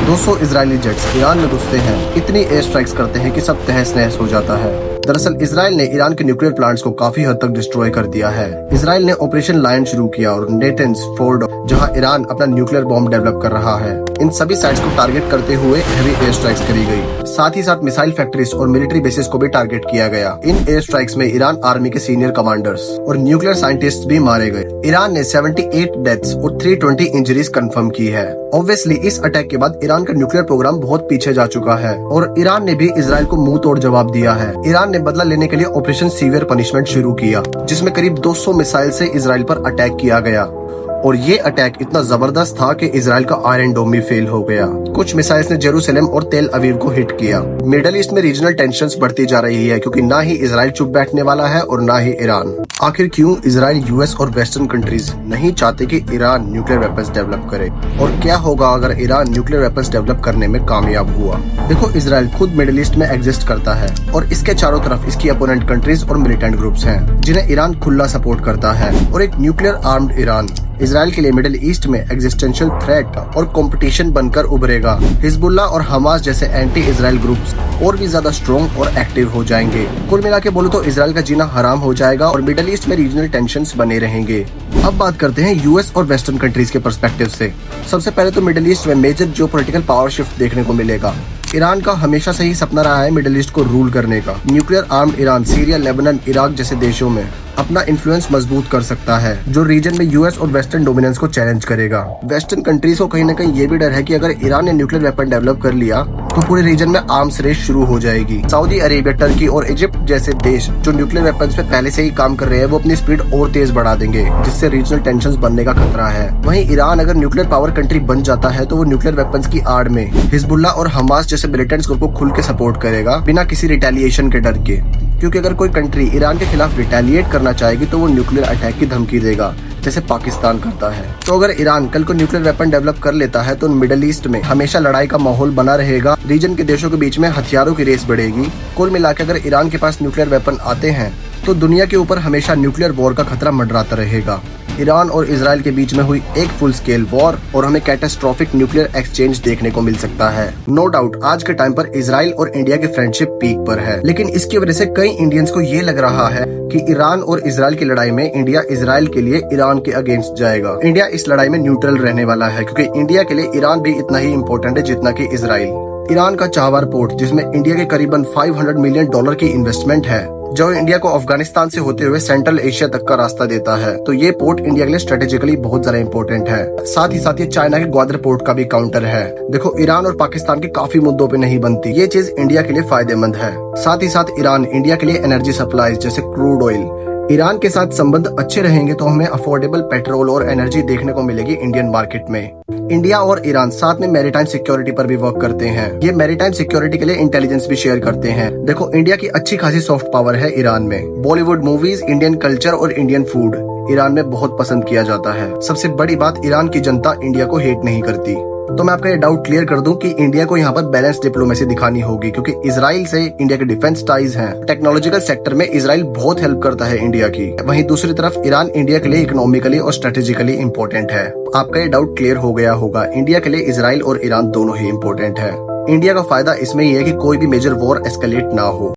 200 Israeli jets Iran में घुसते हैं, इतनी एयर स्ट्राइक्स करते हैं कि सब तहस नहस हो जाता है। दरअसल इसराइल ने ईरान के न्यूक्लियर प्लांट्स को काफी हद तक डिस्ट्रॉय कर दिया है। इसराइल ने ऑपरेशन लायन शुरू किया और नेटेंस फोर्ड, जहां ईरान अपना न्यूक्लियर बॉम्ब डेवलप कर रहा है, इन सभी साइट्स को टारगेट करते हुए हैवी एयर स्ट्राइक्स करी गई। साथ ही साथ मिसाइल फैक्ट्रीज और मिलिट्री बेसिस को भी टारगेट किया गया। इन एयर स्ट्राइक्स में ईरान आर्मी के सीनियर कमांडर्स और न्यूक्लियर साइंटिस्ट भी मारे गए। ईरान ने 78 डेथ्स और 320 इंजरीज कंफर्म की है। ऑब्वियसली इस अटैक के बाद ईरान का न्यूक्लियर प्रोग्राम बहुत पीछे जा चुका है और ईरान ने भी इसराइल को मुंह तोड़ जवाब दिया है। ईरान ने बदला लेने के लिए ऑपरेशन सीवियर पनिशमेंट शुरू किया, जिसमें करीब 200 मिसाइल से इसराइल पर अटैक किया गया और ये अटैक इतना जबरदस्त था कि इसराइल का आयरन डोम भी फेल हो गया। कुछ मिसाइल्स ने जेरूसलम और तेल अवीव को हिट किया। मिडल ईस्ट में रीजनल टेंशंस बढ़ती जा रही है क्योंकि ना ही इसराइल चुप बैठने वाला है और ना ही ईरान। आखिर क्यों इसराइल, यूएस और वेस्टर्न कंट्रीज नहीं चाहते कि ईरान न्यूक्लियर वेपन्स डेवलप करे, और क्या होगा अगर ईरान न्यूक्लियर वेपन्स डेवलप करने में कामयाब हुआ? देखो, इसराइल खुद मिडिल ईस्ट में एग्जिस्ट करता है और इसके चारों तरफ इसकी अपोनेंट कंट्रीज और मिलिटेंट ग्रुप्स हैं, जिन्हें ईरान खुला सपोर्ट करता है। और एक न्यूक्लियर आर्म्ड ईरान इसराइल के लिए मिडिल ईस्ट में एग्जिस्टेंशियल थ्रेट और कंपटीशन बनकर उभरेगा। हिजबुल्लाह और हमास जैसे एंटी इसराइल ग्रुप्स और भी ज्यादा स्ट्रॉन्ग और एक्टिव हो जाएंगे। कुल मिला के बोलो तो इसराइल का जीना हराम हो जाएगा और मिडिल ईस्ट में रीजनल टेंशंस बने रहेंगे। अब बात करते हैं यूएस और वेस्टर्न कंट्रीज के पर्सपेक्टिव से। सबसे पहले तो मिडिल ईस्ट में मेजर जियोपॉलिटिकल पावर शिफ्ट देखने को मिलेगा। ईरान का हमेशा से ही सपना रहा है मिडिल ईस्ट को रूल करने का। Nuclear armed Iran Syria, Lebanon, Iraq जैसे देशों में अपना इन्फ्लुएंस मजबूत कर सकता है, जो रीजन में यूएस और वेस्टर्न डोमिनेंस को चैलेंज करेगा। वेस्टर्न कंट्रीज को कहीं न कहीं ये भी डर है कि अगर ईरान ने न्यूक्लियर वेपन डेवलप कर लिया तो पूरे रीजन में आर्म्स रेस शुरू हो जाएगी। सऊदी अरेबिया, टर्की और इजिप्ट जैसे देश जो न्यूक्लियर वेपन्स पे पहले से ही काम कर रहे हैं, वो अपनी स्पीड और तेज बढ़ा देंगे, जिससे रीजनल टेंशंस बनने का खतरा है। वहीं ईरान अगर न्यूक्लियर पावर कंट्री बन जाता है तो वो न्यूक्लियर वेपन्स की आड़ में हिजबुल्लाह और हमास जैसे मिलिटेंट्स ग्रुप को खुल के सपोर्ट करेगा, बिना किसी रिटेलिएशन के डर के। क्योंकि अगर कोई कंट्री ईरान के खिलाफ रिटेलिएट करना चाहेगी तो वो न्यूक्लियर अटैक की धमकी देगा, जैसे पाकिस्तान करता है। तो अगर ईरान कल को न्यूक्लियर वेपन डेवलप कर लेता है तो मिडिल ईस्ट में हमेशा लड़ाई का माहौल बना रहेगा। रीजन के देशों के बीच में हथियारों की रेस बढ़ेगी। कुल मिलाकर अगर ईरान के पास न्यूक्लियर वेपन आते हैं तो दुनिया के ऊपर हमेशा न्यूक्लियर वॉर का खतरा मंडराता रहेगा। ईरान और इसराइल के बीच में हुई एक फुल स्केल वॉर और हमें कैटास्ट्रोफिक न्यूक्लियर एक्सचेंज देखने को मिल सकता है। नो डाउट आज के टाइम पर इसराइल और इंडिया की फ्रेंडशिप पीक पर है, लेकिन इसकी वजह से कई इंडियंस को ये लग रहा है कि ईरान और इसराइल की लड़ाई में इंडिया इसराइल के लिए ईरान के अगेंस्ट जाएगा। इंडिया इस लड़ाई में न्यूट्रल रहने वाला है, क्योंकि इंडिया के लिए ईरान भी इतना ही इम्पोर्टेंट है जितना कि इसराइल। ईरान का चाबहार पोर्ट, जिसमें इंडिया के करीबन $500 मिलियन की इन्वेस्टमेंट है, जो इंडिया को अफगानिस्तान से होते हुए सेंट्रल एशिया तक का रास्ता देता है, तो ये पोर्ट इंडिया के लिए स्ट्रेटेजिकली बहुत ज्यादा इंपॉर्टेंट है। साथ ही साथ ये चाइना के ग्वादर पोर्ट का भी काउंटर है। देखो, ईरान और पाकिस्तान के काफी मुद्दों पे नहीं बनती, ये चीज इंडिया के लिए फायदेमंद है। साथ ही साथ ईरान इंडिया के लिए एनर्जी सप्लाईज जैसे क्रूड ऑयल, ईरान के साथ संबंध अच्छे रहेंगे तो हमें अफोर्डेबल पेट्रोल और एनर्जी देखने को मिलेगी इंडियन मार्केट में। इंडिया और ईरान साथ में मैरीटाइम सिक्योरिटी पर भी वर्क करते हैं। ये मैरीटाइम सिक्योरिटी के लिए इंटेलिजेंस भी शेयर करते हैं। देखो, इंडिया की अच्छी खासी सॉफ्ट पावर है ईरान में। बॉलीवुड मूवीज, इंडियन कल्चर और इंडियन फूड ईरान में बहुत पसंद किया जाता है। सबसे बड़ी बात, ईरान की जनता इंडिया को हेट नहीं करती। तो मैं आपका ये डाउट क्लियर कर दूं कि इंडिया को यहाँ पर बैलेंस डिप्लोमेसी दिखानी होगी, क्योंकि इसराइल से इंडिया के डिफेंस टाइज हैं। टेक्नोलॉजिकल सेक्टर में इसराइल बहुत हेल्प करता है इंडिया की। वहीं दूसरी तरफ ईरान इंडिया के लिए इकोनॉमिकली और स्ट्रेटेजिकली इम्पोर्टेंट है। आपका ये डाउट क्लियर हो गया होगा। इंडिया के लिए इसराइल और ईरान दोनों ही इम्पोर्टेंट है। इंडिया का फायदा इसमें ही है कि कोई भी मेजर वॉर एस्केलेट ना हो।